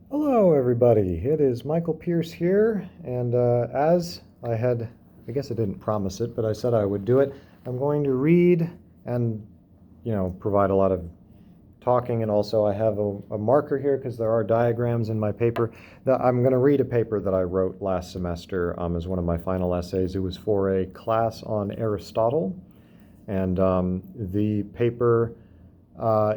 Hello, everybody. It is Michael Pierce here, and I guess I didn't promise it, but I said I would do it. I'm going to read and, provide a lot of talking, and also I have a marker here because there are diagrams in my paper. I'm going to read a paper that I wrote last semester as one of my final essays. It was for a class on Aristotle, and the paper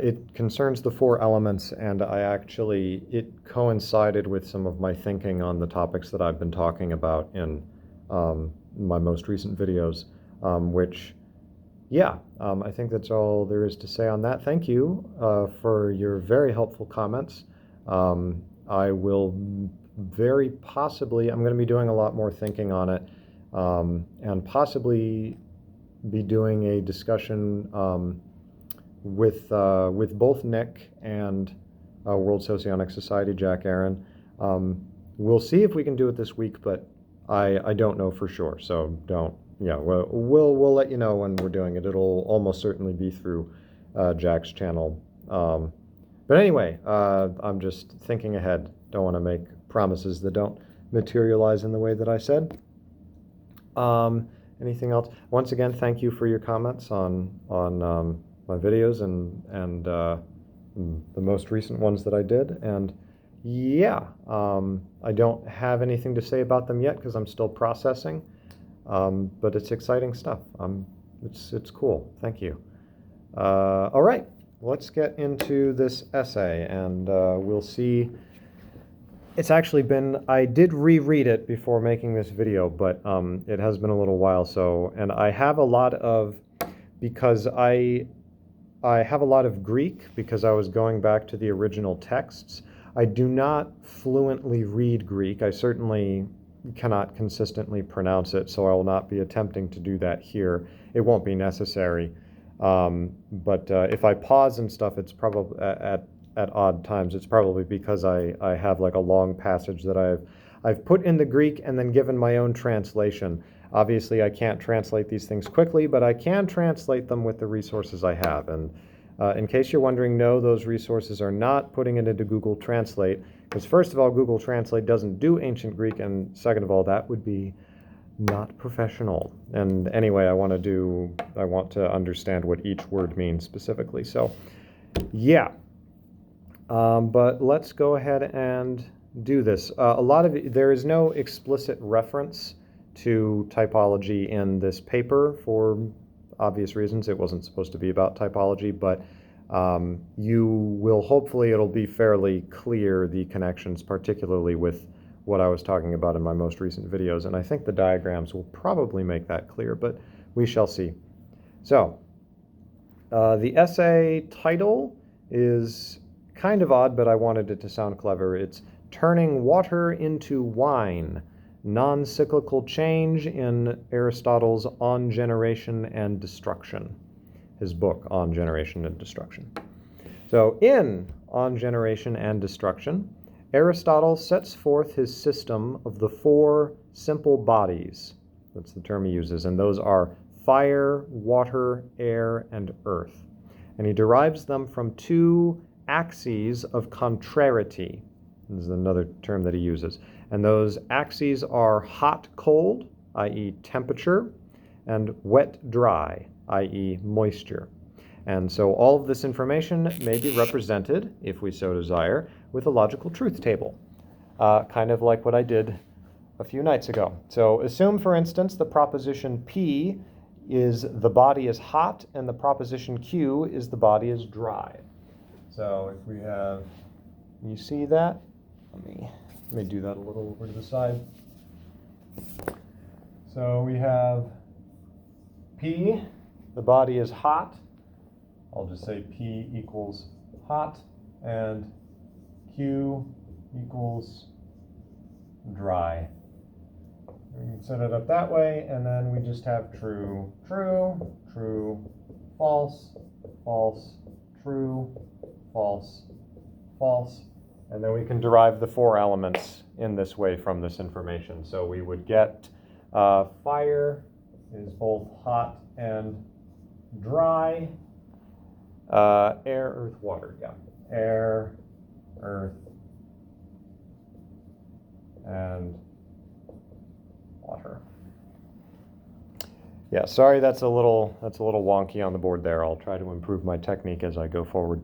it concerns the four elements, and it coincided with some of my thinking on the topics that I've been talking about in my most recent videos, which, yeah, I think that's all there is to say on that. Thank you for your very helpful comments. I will very possibly, I'm going to be doing a lot more thinking on it, and possibly be doing a discussion with both Nick and World Socionic Society, Jack Aaron. We'll see if we can do it this week, but I don't know for sure. So don't. Yeah, we'll let you know when we're doing it. It'll almost certainly be through Jack's channel. But anyway, I'm just thinking ahead. Don't want to make promises that don't materialize in the way that I said. Anything else? Once again, thank you for your comments on my videos and the most recent ones that I did. And yeah, I don't have anything to say about them yet because I'm still processing. But it's exciting stuff. It's cool. Thank you. All right, let's get into this essay, and we'll see. It's actually been, I did reread it before making this video, but it has been a little while. So, and I have a lot of, because I have a lot of Greek because I was going back to the original texts. I do not fluently read Greek. I certainly cannot consistently pronounce it, so I will not be attempting to do that here. It won't be necessary. But if I pause and stuff, it's probably at odd times. It's probably because I have like a long passage that I've put in the Greek and then given my own translation. Obviously, I can't translate these things quickly, but I can translate them with the resources I have. And in case you're wondering, no, those resources are not putting it into Google Translate, because first of all, Google Translate doesn't do ancient Greek, and second of all, that would be not professional. And anyway, I want to understand what each word means specifically. So, yeah. But let's go ahead and do this. There is no explicit reference to typology in this paper for obvious reasons. It wasn't supposed to be about typology, but it'll be fairly clear, the connections, particularly with what I was talking about in my most recent videos. And I think the diagrams will probably make that clear, but we shall see. So, the essay title is kind of odd, but I wanted it to sound clever. It's Turning Water into Wine, Non-Cyclical Change in Aristotle's On Generation and Destruction, his book On Generation and Destruction. So in On Generation and Destruction, Aristotle sets forth his system of the four simple bodies. That's the term he uses, and those are fire, water, air, and earth. And he derives them from two axes of contrariety. This is another term that he uses. And those axes are hot-cold, i.e. temperature, and wet-dry, i.e. moisture. And so all of this information may be represented, if we so desire, with a logical truth table, kind of like what I did a few nights ago. So assume, for instance, the proposition P is the body is hot, and the proposition Q is the body is dry. So if we have, you see that? Let me do that a little over to the side. So we have P, the body is hot. I'll just say P equals hot, and Q equals dry. We can set it up that way, and then we just have true, true, true, false, false, true, false, false. And then we can derive the four elements in this way from this information. So we would get fire is both hot and dry. Air, earth, water, yeah. Air, earth, and water. Yeah, sorry that's a little wonky on the board there. I'll try to improve my technique as I go forward.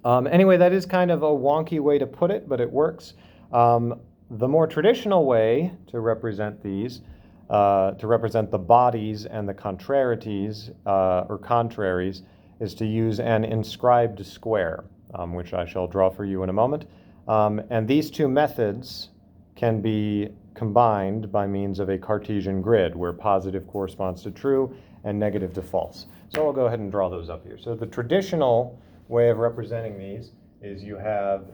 Anyway, that is kind of a wonky way to put it, but it works. The more traditional way to represent these, to represent the bodies and the contrarieties or contraries, is to use an inscribed square, which I shall draw for you in a moment. And these two methods can be combined by means of a Cartesian grid, where positive corresponds to true and negative to false. So I'll go ahead and draw those up here. So the traditional way of representing these is you have,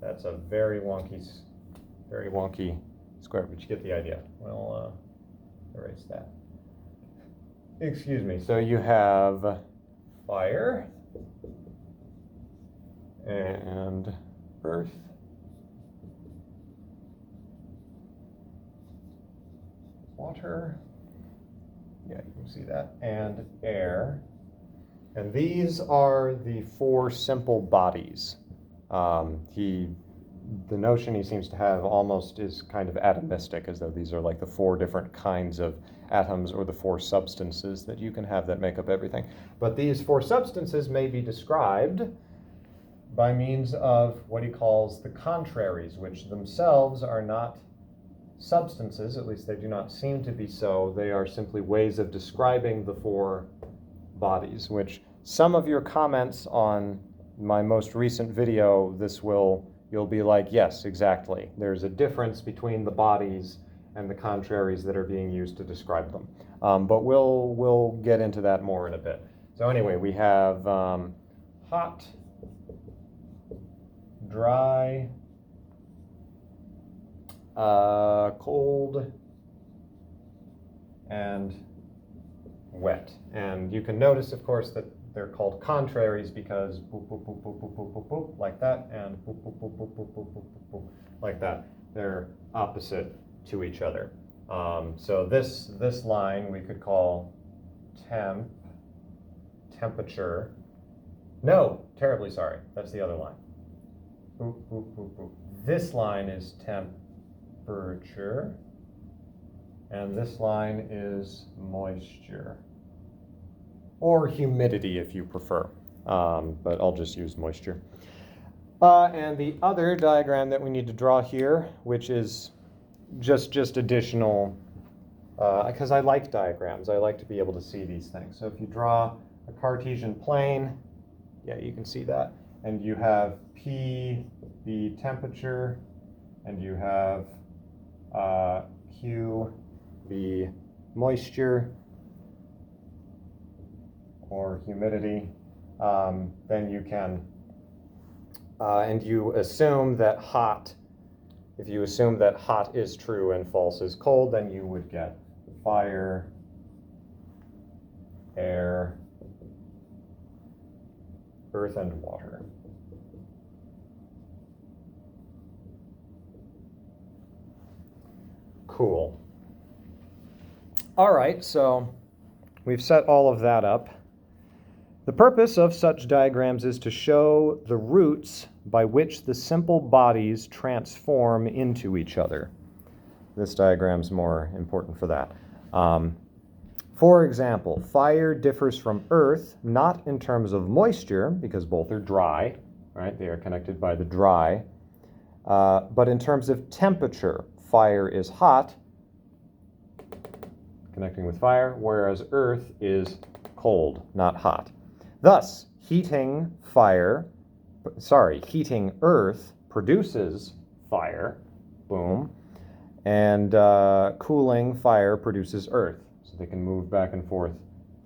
that's a very wonky square, but you get the idea. We'll erase that. Excuse me. So you have fire and earth, water, yeah, you can see that, and air. And these are the four simple bodies. The notion he seems to have almost is kind of atomistic, as though these are like the four different kinds of atoms or the four substances that you can have that make up everything. But these four substances may be described by means of what he calls the contraries, which themselves are not substances, at least they do not seem to be so. They are simply ways of describing the four bodies, which some of your comments on my most recent video, you'll be like, yes, exactly. There's a difference between the bodies and the contraries that are being used to describe them. But we'll get into that more in a bit. So anyway, we have hot, dry, cold, and wet. And you can notice, of course, that they're called contraries because boop, boop, boop, boop, boop, boop, boop, boop, like that, and boop, boop, boop, boop, boop, boop, boop, boop, boop, like that. They're opposite to each other. So this line we could call temperature. No, terribly sorry. That's the other line. Boop, boop, boop, boop. This line is temperature, and this line is moisture. Or humidity if you prefer, but I'll just use moisture. And the other diagram that we need to draw here, which is just additional, because I like diagrams. I like to be able to see these things. So if you draw a Cartesian plane, yeah, you can see that. And you have P, the temperature, and you have Q, the moisture, or humidity, then you can, and you assume that hot, if you assume that hot is true and false is cold, then you would get fire, air, earth, and water. Cool. All right, so we've set all of that up. The purpose of such diagrams is to show the routes by which the simple bodies transform into each other. This diagram's more important for that. For example, fire differs from earth not in terms of moisture, because both are dry, right? They are connected by the dry, but in terms of temperature. Fire is hot, connecting with fire, whereas earth is cold, not hot. Thus, heating earth produces fire, boom, and cooling fire produces earth. So they can move back and forth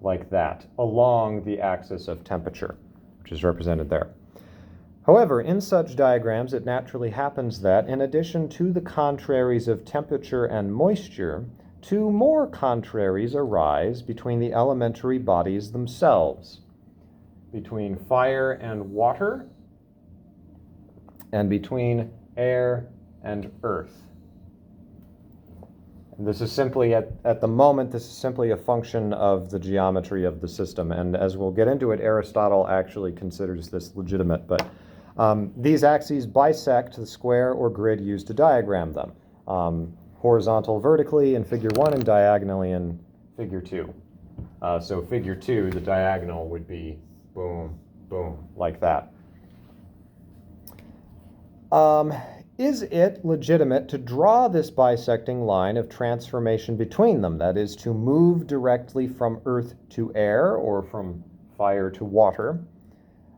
like that along the axis of temperature, which is represented there. However, in such diagrams, it naturally happens that, in addition to the contraries of temperature and moisture, two more contraries arise between the elementary bodies themselves, between fire and water, and between air and earth. And this is simply, at the moment, this is simply a function of the geometry of the system. And as we'll get into it, Aristotle actually considers this legitimate. But These axes bisect the square or grid used to diagram them. Horizontal vertically in figure 1 and diagonally in figure 2. So figure 2, the diagonal would be boom, boom, like that. Is it legitimate to draw this bisecting line of transformation between them? That is, to move directly from earth to air or from fire to water?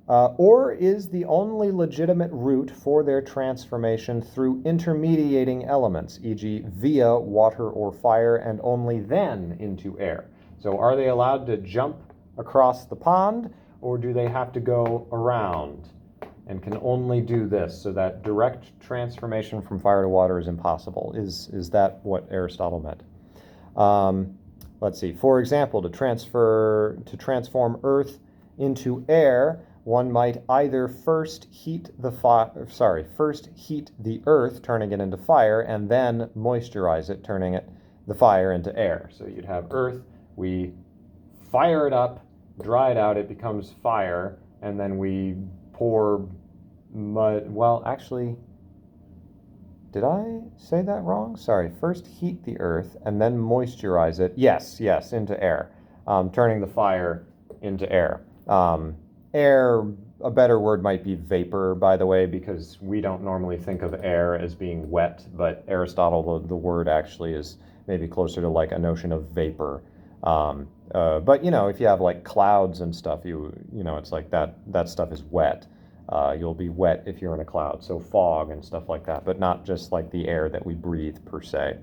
Or is the only legitimate route for their transformation through intermediating elements, e.g. via water or fire, and only then into air? So are they allowed to jump across the pond, or do they have to go around and can only do this, so that direct transformation from fire to water is impossible? Is that what Aristotle meant? Let's see. For example, to transform earth into air, one might either first heat the earth, turning it into fire, and then moisturize it, turning the fire into air. So you'd have earth, we fire it up, dry it out, it becomes fire, and then we pour mud. Well, actually, did I say that wrong? Sorry. First heat the earth and then moisturize it. Yes, into air, turning the fire into air. Air, a better word might be vapor, by the way, because we don't normally think of air as being wet, but Aristotle, the word actually is maybe closer to like a notion of vapor. But if you have like clouds and stuff, it's like that stuff is wet. You'll be wet if you're in a cloud, so fog and stuff like that, but not just like the air that we breathe per se.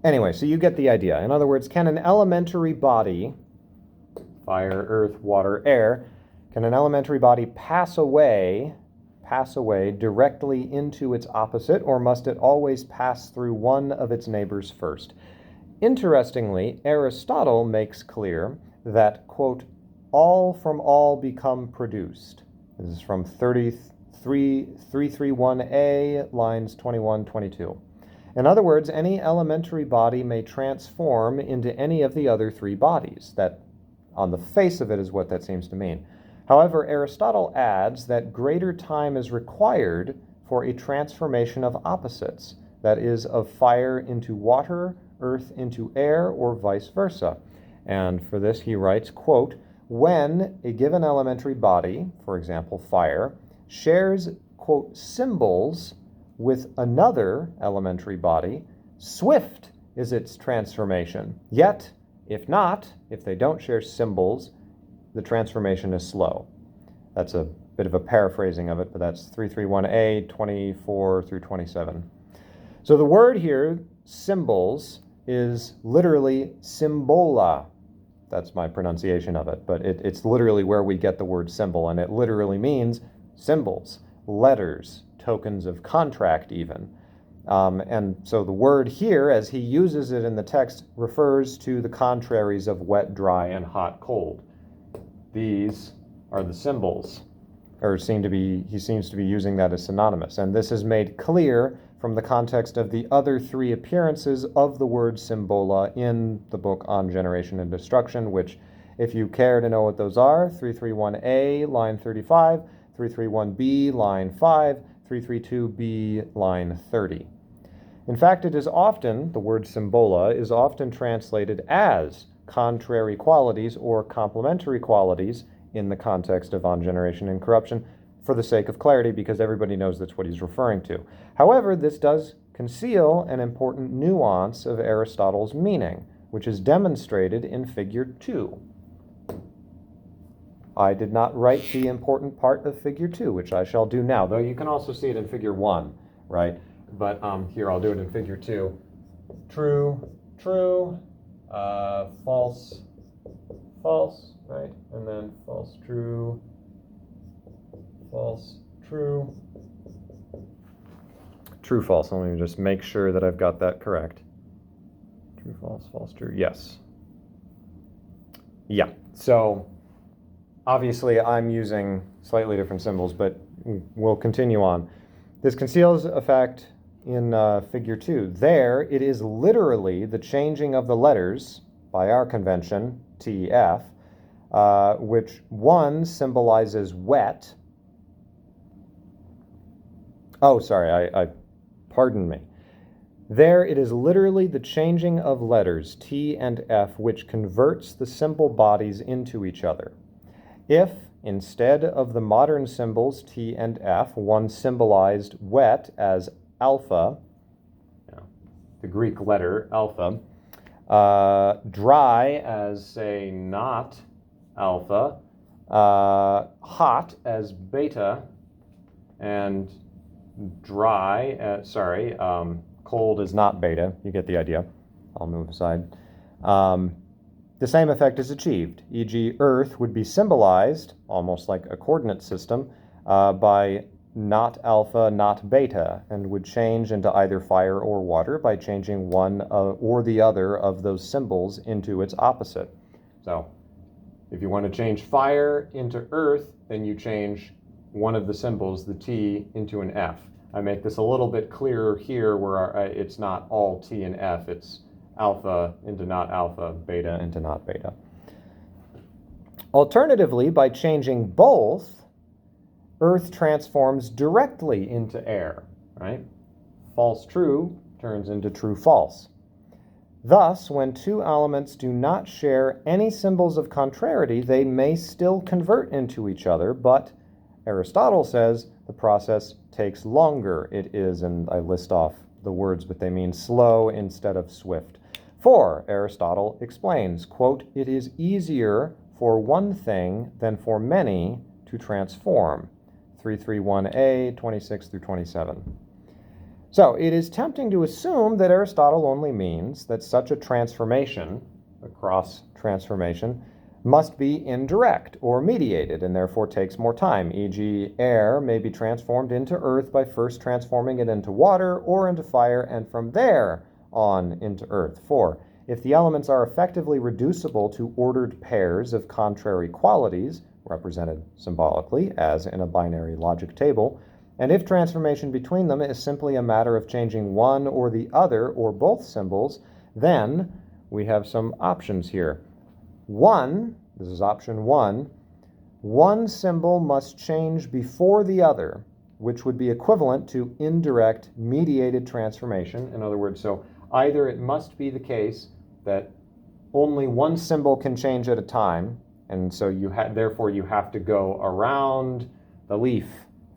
Anyway, so you get the idea. In other words, can an elementary body, fire, earth, water, air, can an elementary body pass away directly into its opposite, or must it always pass through one of its neighbors first? Interestingly, Aristotle makes clear that, quote, all from all become produced. This is from 331a, lines 21, 22. In other words, any elementary body may transform into any of the other three bodies. That, on the face of it, is what that seems to mean. However, Aristotle adds that greater time is required for a transformation of opposites, that is, of fire into water, earth into air, or vice versa. And for this he writes, quote, when a given elementary body, for example fire, shares, quote, symbols with another elementary body, swift is its transformation. Yet, if they don't share symbols, the transformation is slow. That's a bit of a paraphrasing of it, but that's 331a, 24 through 27. So the word here, symbols, is literally symbola. That's my pronunciation of it, but it's literally where we get the word symbol, and it literally means symbols, letters, tokens of contract even. And so the word here, as he uses it in the text, refers to the contraries of wet, dry, and hot, cold. These are the symbols, or he seems to be using that as synonymous. And this is made clear from the context of the other three appearances of the word symbola in the book on generation and destruction, which, if you care to know what those are, 331a, line 35, 331b, line 5, 332b, line 30. In fact, the word symbola is often translated as contrary qualities or complementary qualities in the context of on generation and corruption, for the sake of clarity, because everybody knows that's what he's referring to. However, this does conceal an important nuance of Aristotle's meaning, which is demonstrated in figure 2. I did not write the important part of figure 2, which I shall do now, though you can also see it in figure 1, right? But here, I'll do it in figure 2. True, false, false, right? And then false, true, false, true, true, false. Let me just make sure that I've got that correct. True, false, false, true. Yes. Yeah. So obviously I'm using slightly different symbols, but we'll continue on. This conceals a fact in figure 2. There, it is literally the changing of the letters, by our convention, TF, which one symbolizes wet. Oh, sorry, pardon me. There it is literally the changing of letters, T and F, which converts the symbol bodies into each other. If, instead of the modern symbols T and F, one symbolized wet as alpha, the Greek letter alpha, dry as, say, not alpha, hot as beta, and dry, cold is not beta. You get the idea. I'll move aside. The same effect is achieved, e.g. Earth would be symbolized, almost like a coordinate system, by not alpha, not beta, and would change into either fire or water by changing one or the other of those symbols into its opposite. So, if you want to change fire into earth, then you change one of the symbols, the T, into an F. I make this a little bit clearer here where it's not all T and F, it's alpha into not alpha, beta into not beta. Alternatively, by changing both, Earth transforms directly into air, right? False true turns into true false. Thus, when two elements do not share any symbols of contrariety, they may still convert into each other, but Aristotle says the process takes longer. It is, and I list off the words, but they mean slow instead of swift. For, Aristotle explains, quote, it is easier for one thing than for many to transform. 331a, 26 through 27. So it is tempting to assume that Aristotle only means that such a transformation, a cross transformation, must be indirect or mediated and therefore takes more time, e.g. air may be transformed into earth by first transforming it into water or into fire and from there on into earth. 4. If the elements are effectively reducible to ordered pairs of contrary qualities, represented symbolically as in a binary logic table, and if transformation between them is simply a matter of changing one or the other or both symbols, then we have some options here. One, this is option one symbol must change before the other, which would be equivalent to indirect mediated transformation. In other words, so either it must be the case that only one symbol can change at a time, and so therefore you have to go around the leaf.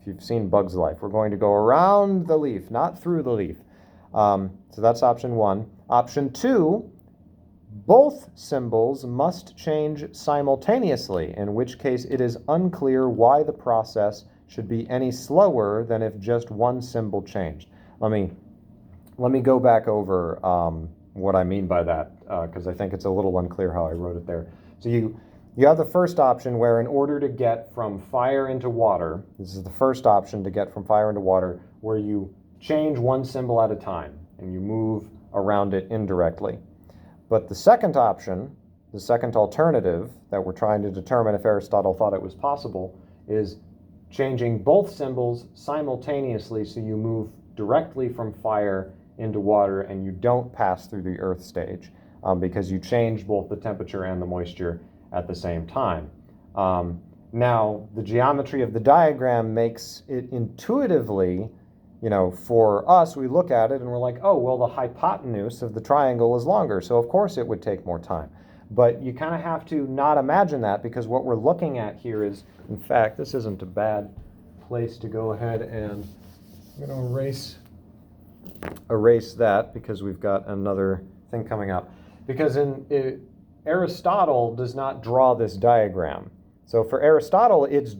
If you've seen Bug's Life, we're going to go around the leaf, not through the leaf. So that's option one. Option two, both symbols must change simultaneously, in which case it is unclear why the process should be any slower than if just one symbol changed. Let me go back over what I mean by that, because I think it's a little unclear how I wrote it there. So you have the first option where in order to get from fire into water, this is the first option to get from fire into water, where you change one symbol at a time and you move around it indirectly. But the second option, the second alternative that we're trying to determine if Aristotle thought it was possible, is changing both symbols simultaneously so you move directly from fire into water and you don't pass through the earth stage because you change both the temperature and the moisture at the same time. Now, the geometry of the diagram makes it intuitively, for us, we look at it and we're like, oh, well, the hypotenuse of the triangle is longer, so of course it would take more time. But you kind of have to not imagine that, because what we're looking at here is, in fact, this isn't a bad place to go ahead and I'm going to erase that because we've got another thing coming up. Because Aristotle does not draw this diagram. So for Aristotle, it's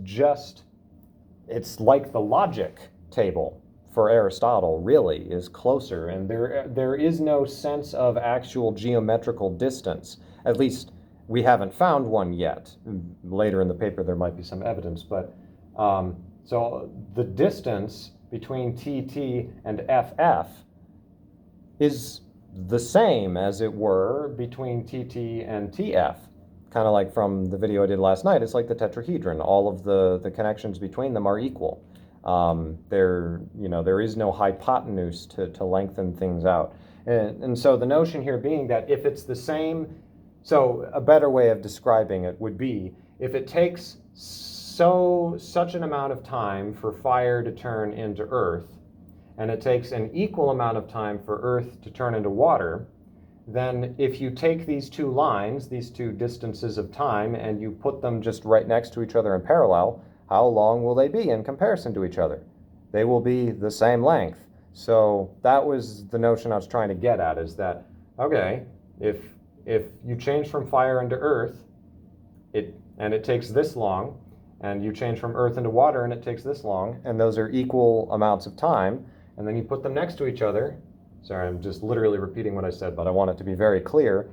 like the logic table for Aristotle really is closer, and there is no sense of actual geometrical distance. At least we haven't found one yet. Later in the paper there might be some evidence, but so the distance between TT and FF is the same, as it were, between TT and TF. Kind of like from the video I did last night, it's like the tetrahedron. All of the connections between them are equal. There is no hypotenuse to lengthen things out. And so the notion here being that if it's the same So a better way of describing it would be, if it takes such an amount of time for fire to turn into earth, and it takes an equal amount of time for earth to turn into water, then if you take these two lines, these two distances of time, and you put them just right next to each other in parallel, how long will they be in comparison to each other? They will be the same length. So that was the notion I was trying to get at, is that, okay, if you change from fire into earth, and it takes this long, and you change from earth into water and it takes this long, and those are equal amounts of time, and then you put them next to each other. Sorry, I'm just literally repeating what I said, but I want it to be very clear.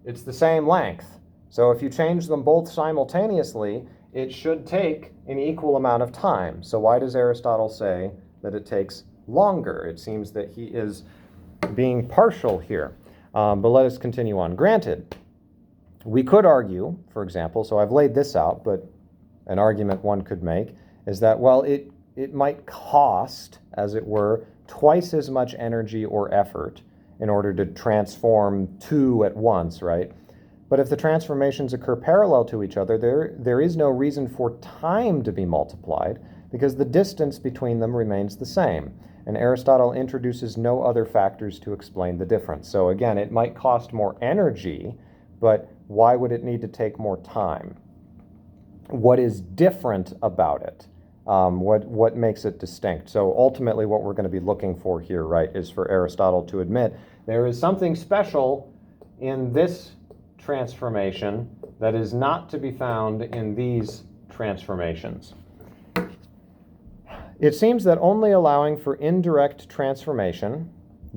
It's the same length. So if you change them both simultaneously, it should take an equal amount of time. So why does Aristotle say that it takes longer? It seems that he is being partial here. But let us continue on. Granted, we could argue, for example, so I've laid this out, but an argument one could make is that, well, it might cost, as it were, twice as much energy or effort in order to transform two at once, right? But if the transformations occur parallel to each other, there is no reason for time to be multiplied, because the distance between them remains the same. And Aristotle introduces no other factors to explain the difference. So again, it might cost more energy, but why would it need to take more time? What is different about it? What makes it distinct? So ultimately what we're going to be looking for here, right, is for Aristotle to admit there is something special in this transformation that is not to be found in these transformations. It seems that only allowing for indirect transformation,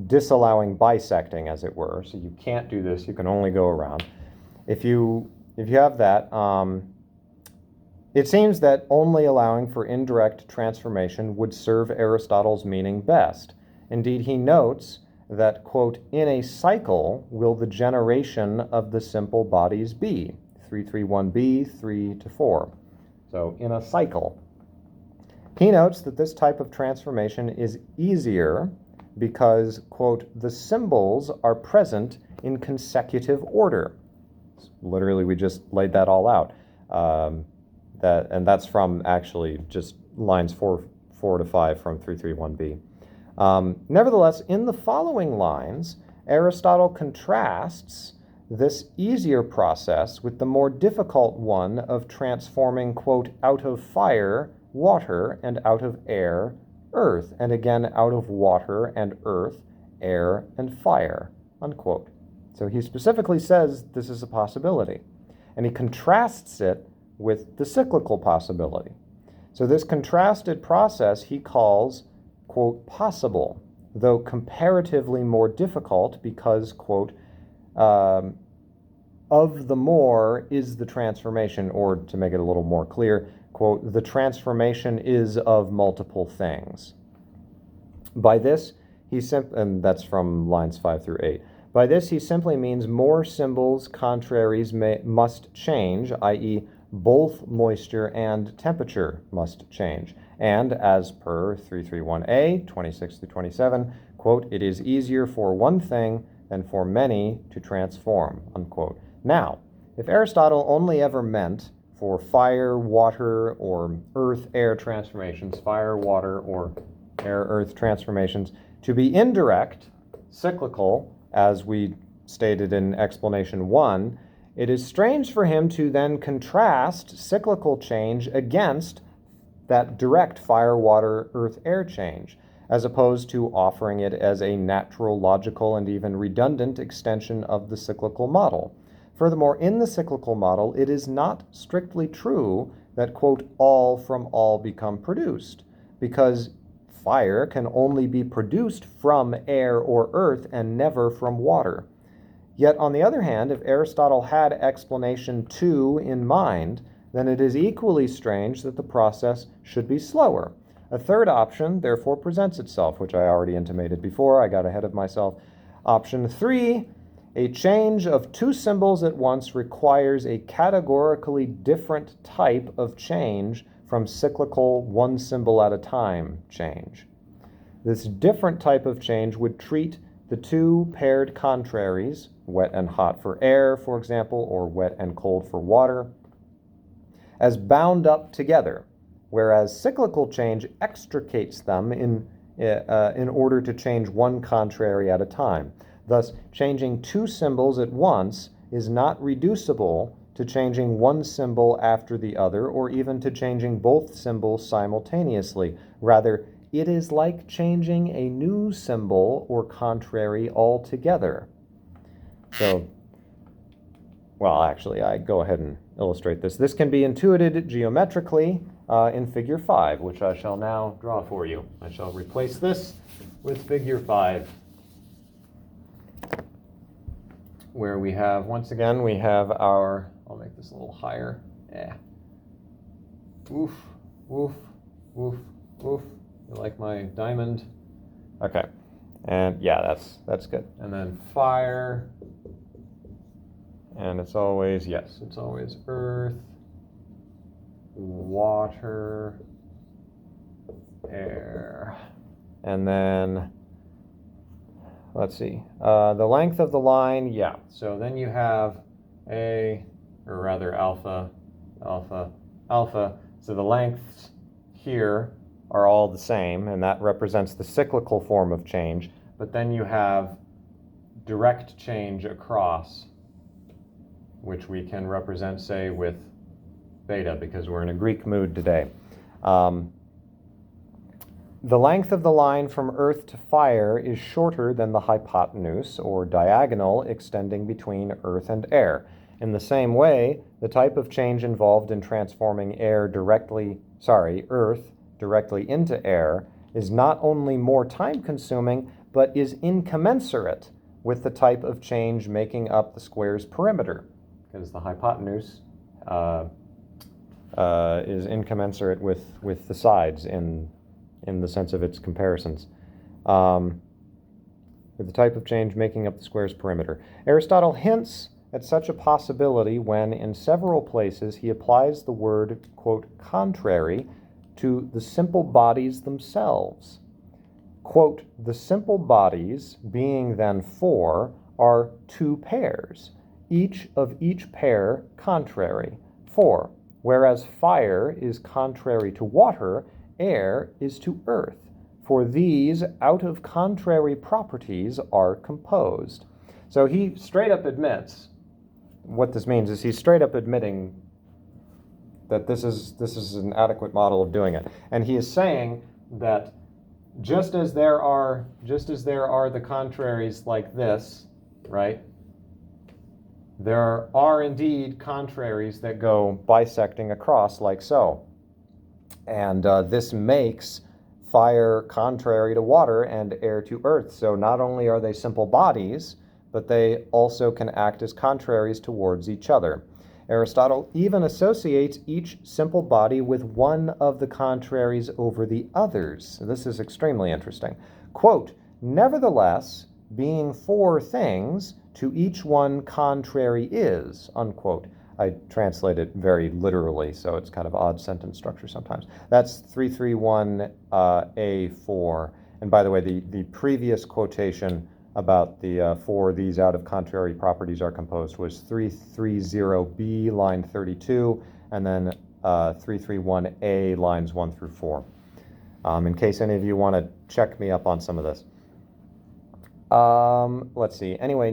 disallowing bisecting, as it were, so you can't do this, you can only go around. If you have that, it seems that only allowing for indirect transformation would serve Aristotle's meaning best. Indeed, he notes that, quote, in a cycle will the generation of the simple bodies be, 331b, 3-4. So in a cycle. He notes that this type of transformation is easier because, quote, the symbols are present in consecutive order. Literally, we just laid that all out. And that's from actually just lines 4 to 5 from 331b. Nevertheless, in the following lines, Aristotle contrasts this easier process with the more difficult one of transforming, quote, out of fire, water, and out of air, earth, and again out of water and earth, air, and fire, unquote. So he specifically says this is a possibility, and he contrasts it with the cyclical possibility. So this contrasted process he calls, quote, possible, though comparatively more difficult because, quote, of the more is the transformation, or to make it a little more clear, quote, the transformation is of multiple things. By this, and that's from lines 5 through 8. By this, he simply means more symbols contraries must change, i.e., both moisture and temperature must change. And as per 331a, 26 through 27, quote, it is easier for one thing than for many to transform, unquote. Now, if Aristotle only ever meant for fire, water, or earth, air transformations, fire, water, or air, earth transformations, to be indirect, cyclical, as we stated in explanation 1, it is strange for him to then contrast cyclical change against that direct fire, water, earth, air change, as opposed to offering it as a natural, logical, and even redundant extension of the cyclical model. Furthermore, in the cyclical model, it is not strictly true that, quote, all from all become produced, because fire can only be produced from air or earth and never from water. Yet, on the other hand, if Aristotle had explanation 2 in mind, then it is equally strange that the process should be slower. A third option, therefore, presents itself, which I already intimated before. I got ahead of myself. Option 3, a change of 2 symbols at once requires a categorically different type of change from cyclical one symbol at a time change. This different type of change would treat the 2 paired contraries, wet and hot for air, for example, or wet and cold for water, as bound up together, whereas cyclical change extricates them in order to change one contrary at a time. Thus, changing two symbols at once is not reducible to changing one symbol after the other, or even to changing both symbols simultaneously. Rather, it is like changing a new symbol or contrary altogether. So, well, actually, I go ahead and illustrate this. This can be intuited geometrically in Figure 5, which I shall now draw for you. I shall replace this with Figure 5, where we have, once again, we have our, I'll make this a little higher. Woof, woof, woof, woof. You like my diamond? Okay. And yeah, that's good. And then fire. And it's always, yes, it's always earth, water, air. And then, let's see, the length of the line, yeah. So then you have alpha, alpha, alpha. So the lengths here are all the same, and that represents the cyclical form of change. But then you have direct change across, which we can represent, say, with beta, because we're in a Greek mood today. The length of the line from earth to fire is shorter than the hypotenuse, or diagonal, extending between earth and air. In the same way, the type of change involved in transforming earth directly into air is not only more time-consuming, but is incommensurate with the type of change making up the square's perimeter, because the hypotenuse is incommensurate with the sides in the sense of its comparisons, with the type of change making up the square's perimeter. Aristotle hints at such a possibility when, in several places, he applies the word, quote, contrary to the simple bodies themselves. Quote, the simple bodies, being then four, are two pairs, each of each pair contrary, 4. Whereas fire is contrary to water, air is to earth. For these, out of contrary properties, are composed. So he straight up admits, what this means is he's straight up admitting that this is an adequate model of doing it. And he is saying that just as there are the contraries like this, right? There are indeed contraries that go bisecting across like so. And this makes fire contrary to water and air to earth. So not only are they simple bodies, but they also can act as contraries towards each other. Aristotle even associates each simple body with one of the contraries over the others. This is extremely interesting. Quote, nevertheless, being four things, to each one contrary is, unquote. I translate it very literally, so it's kind of odd sentence structure sometimes. That's 331A4. And by the way, the previous quotation about the for these out of contrary properties are composed was 330B, line 32, and then 331A, lines 1 through 4. In case any of you want to check me up on some of this. Let's see. Anyway,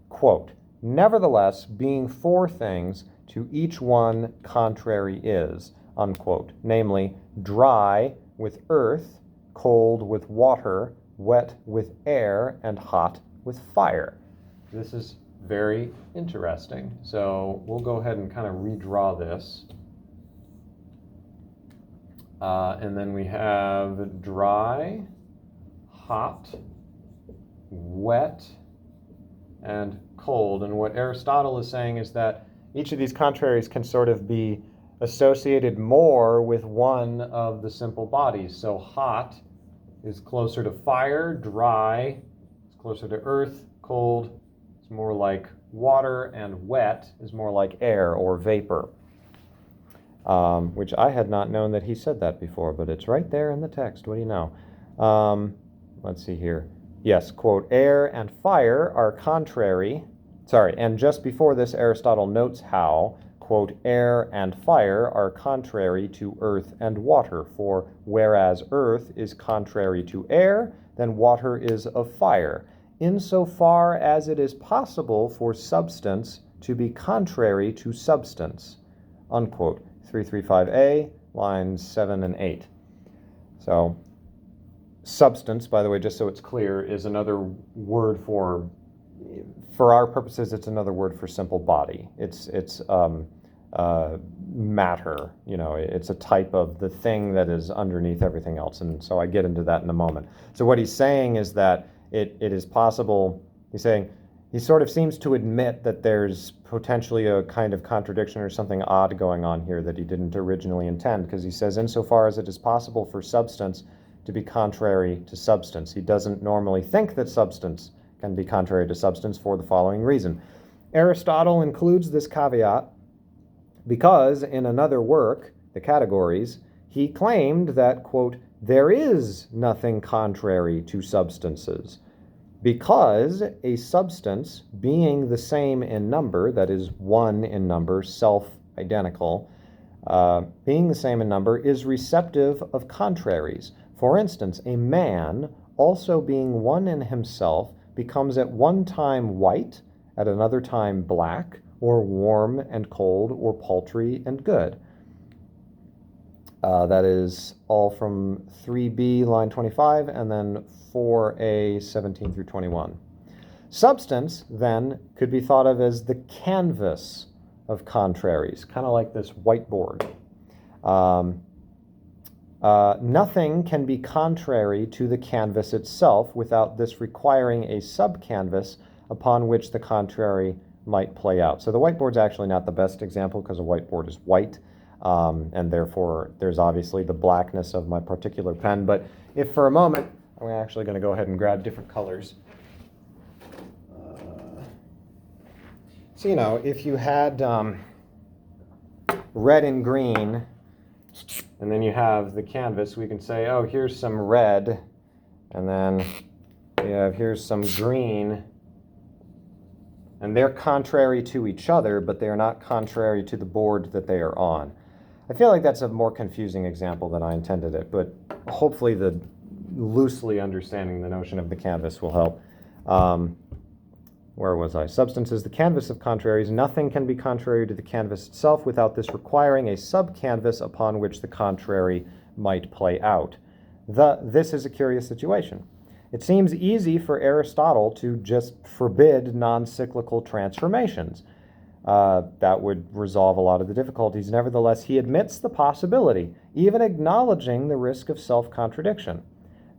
quote, nevertheless, being four things, to each one contrary is, unquote. Namely, dry with earth, cold with water, wet with air, and hot with fire. This is very interesting. So we'll go ahead and kind of redraw this. And then we have dry, hot, wet, and cold. And what Aristotle is saying is that each of these contraries can sort of be associated more with one of the simple bodies. So hot is closer to fire, dry is closer to earth, cold is more like water, and wet is more like air or vapor. Which I had not known that he said that before, but it's right there in the text. What do you know? Let's see here. Yes, quote, air and fire are contrary. Sorry, and just before this, Aristotle notes how, quote, air and fire are contrary to earth and water. For whereas earth is contrary to air, then water is of fire, insofar as it is possible for substance to be contrary to substance, unquote. 335a, lines 7 and 8. So, substance, by the way, just so it's clear, is another word for our purposes, it's another word for simple body. It's matter, you know, it's a type of the thing that is underneath everything else. And so I get into that in a moment. So what he's saying is that it is possible, he's saying, he sort of seems to admit that there's potentially a kind of contradiction or something odd going on here that he didn't originally intend, because he says, insofar as it is possible for substance to be contrary to substance. He doesn't normally think that substance can be contrary to substance for the following reason. Aristotle includes this caveat because in another work, The Categories, he claimed that, quote, there is nothing contrary to substances, because a substance being the same in number, that is one in number, self-identical, being the same in number, is receptive of contraries. For instance, a man, also being one in himself, becomes at one time white, at another time black, or warm and cold, or paltry and good. That is all from 3b, line 25, and then 4a, 17 through 21. Substance, then, could be thought of as the canvas of contraries, kind of like this whiteboard. Nothing can be contrary to the canvas itself without this requiring a sub-canvas upon which the contrary might play out. So the whiteboard's actually not the best example because a whiteboard is white, and therefore there's obviously the blackness of my particular pen. But if for a moment, I'm actually going to go ahead and grab different colors. So, you know, if you had red and green, and then you have the canvas, we can say, oh, here's some red, and then we have here's some green, and they're contrary to each other, but they are not contrary to the board that they are on. I feel like that's a more confusing example than I intended it, but hopefully the loosely understanding the notion of the canvas will help. Where was I? Substance is the canvas of contraries. Nothing can be contrary to the canvas itself without this requiring a sub-canvas upon which the contrary might play out. This is a curious situation. It seems easy for Aristotle to just forbid non-cyclical transformations. That would resolve a lot of the difficulties. Nevertheless, he admits the possibility, even acknowledging the risk of self-contradiction.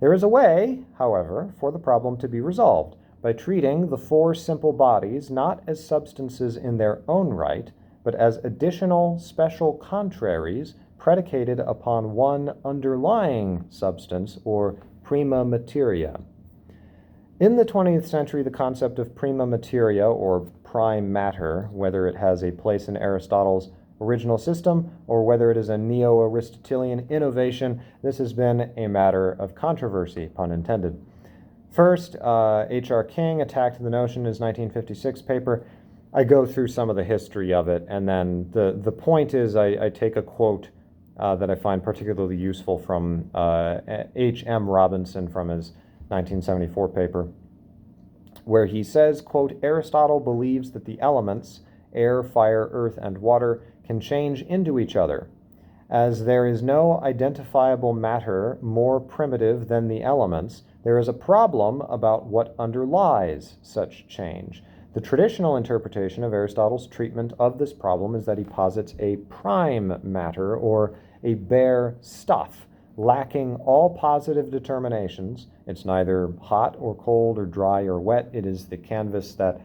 There is a way, however, for the problem to be resolved by treating the four simple bodies not as substances in their own right, but as additional special contraries predicated upon one underlying substance or prima materia. In the 20th century, the concept of prima materia, or prime matter, whether it has a place in Aristotle's original system or whether it is a neo-Aristotelian innovation, this has been a matter of controversy, pun intended. First, H.R. King attacked the notion in his 1956 paper. I go through some of the history of it, and then the point is I take a quote that I find particularly useful from H.M. Robinson from his 1974 paper, where he says, quote, Aristotle believes that the elements, air, fire, earth, and water, can change into each other. As there is no identifiable matter more primitive than the elements, there is a problem about what underlies such change. The traditional interpretation of Aristotle's treatment of this problem is that he posits a prime matter, or a bare stuff, lacking all positive determinations. It's neither hot or cold or dry or wet. It is the canvas that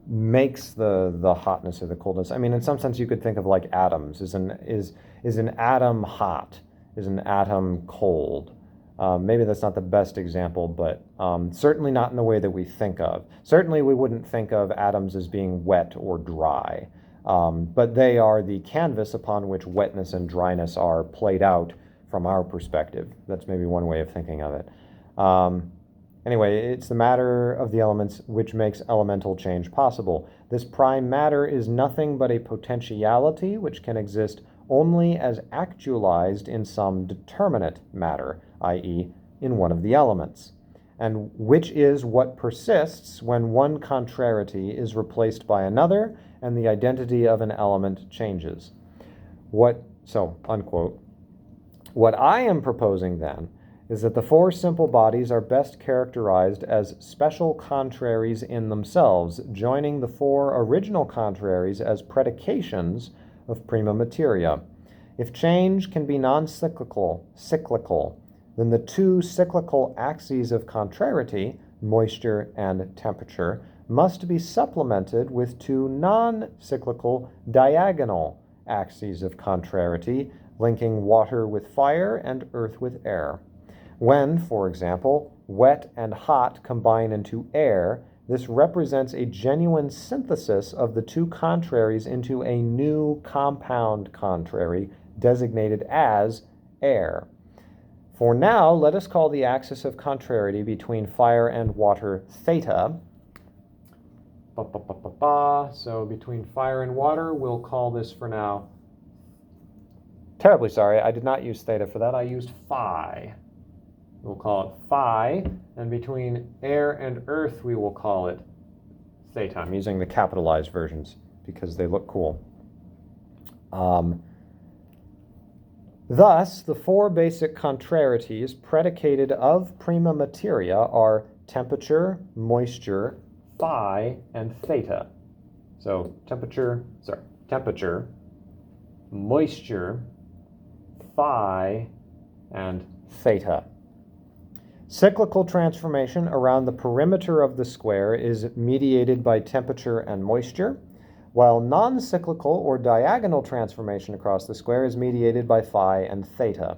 makes the hotness or the coldness. I mean, in some sense, you could think of like atoms. Is an atom hot? Is an atom cold? Maybe that's not the best example, but certainly not in the way that we think of. Certainly we wouldn't think of atoms as being wet or dry, but they are the canvas upon which wetness and dryness are played out from our perspective. That's maybe one way of thinking of it. Anyway, it's the matter of the elements which makes elemental change possible. This prime matter is nothing but a potentiality which can exist only as actualized in some determinate matter, i.e., in one of the elements, and which is what persists when one contrariety is replaced by another and the identity of an element changes. Unquote. What I am proposing then is that the four simple bodies are best characterized as special contraries in themselves, joining the four original contraries as predications of prima materia. If change can be non-cyclical, then the two cyclical axes of contrariety, moisture and temperature, must be supplemented with two non-cyclical diagonal axes of contrariety, linking water with fire and earth with air. When, for example, wet and hot combine into air, this represents a genuine synthesis of the two contraries into a new compound contrary designated as air. For now, let us call the axis of contrariety between fire and water theta. So between fire and water, we'll call this for now. Terribly sorry, I did not use theta for that. I used phi. We'll call it phi, and between air and earth, we will call it theta. I'm using the capitalized versions because they look cool. Thus, the four basic contrarieties predicated of prima materia are temperature, moisture, phi, and theta. So temperature, moisture, phi, and theta. Cyclical transformation around the perimeter of the square is mediated by temperature and moisture, while non-cyclical or diagonal transformation across the square is mediated by phi and theta.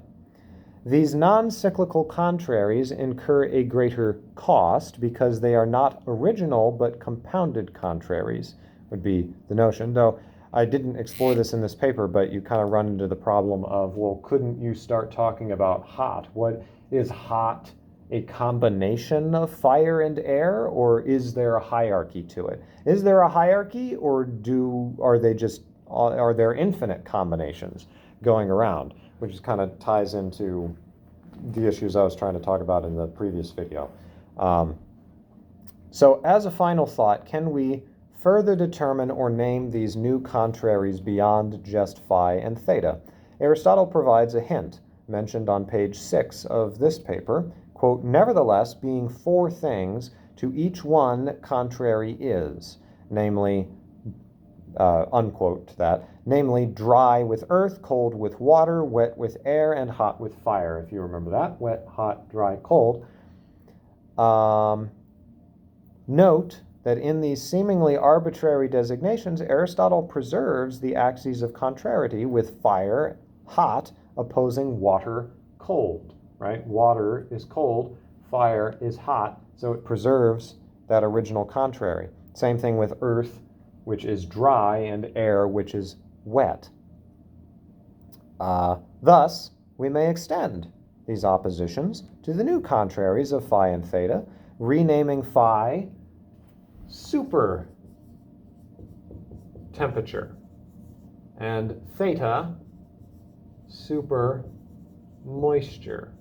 These non-cyclical contraries incur a greater cost because they are not original but compounded contraries, would be the notion, though I didn't explore this in this paper, but you kind of run into the problem of, well, couldn't you start talking about hot? What is hot? A combination of fire and air, or is there a hierarchy to it? Is there a hierarchy, or are there infinite combinations going around, which is kind of ties into the issues I was trying to talk about in the previous video. So as a final thought, can we further determine or name these new contraries beyond just phi and theta? Aristotle provides a hint, mentioned on page 6 of this paper, quote, nevertheless, being four things, to each one contrary is, namely, unquote to that, namely dry with earth, cold with water, wet with air, and hot with fire, if you remember that, wet, hot, dry, cold. Note that in these seemingly arbitrary designations, Aristotle preserves the axes of contrariety with fire, hot, opposing water, cold. Right? Water is cold, fire is hot, so it preserves that original contrary. Same thing with earth, which is dry, and air, which is wet. Thus, we may extend these oppositions to the new contraries of phi and theta, renaming phi super temperature and theta super moisture.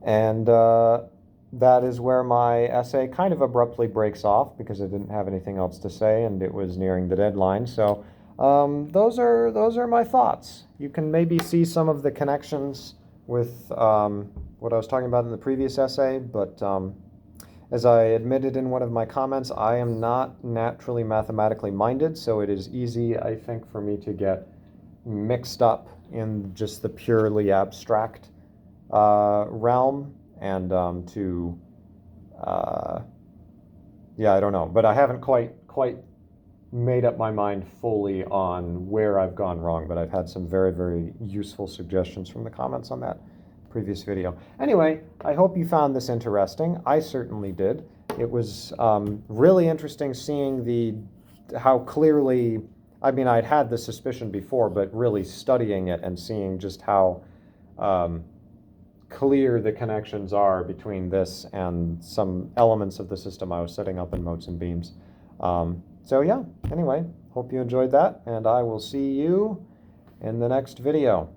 And that is where my essay kind of abruptly breaks off because I didn't have anything else to say and it was nearing the deadline. So those are my thoughts. You can maybe see some of the connections with what I was talking about in the previous essay, but as I admitted in one of my comments, I am not naturally mathematically minded, so it is easy, I think, for me to get mixed up in just the purely abstract realm and I don't know, but I haven't quite made up my mind fully on where I've gone wrong, but I've had some very, very useful suggestions from the comments on that previous video. Anyway, I hope you found this interesting. I certainly did. It was really interesting seeing how clearly, I mean, I'd had the suspicion before, but really studying it and seeing just how clear the connections are between this and some elements of the system I was setting up in motes and beams. So yeah, anyway, hope you enjoyed that, and I will see you in the next video.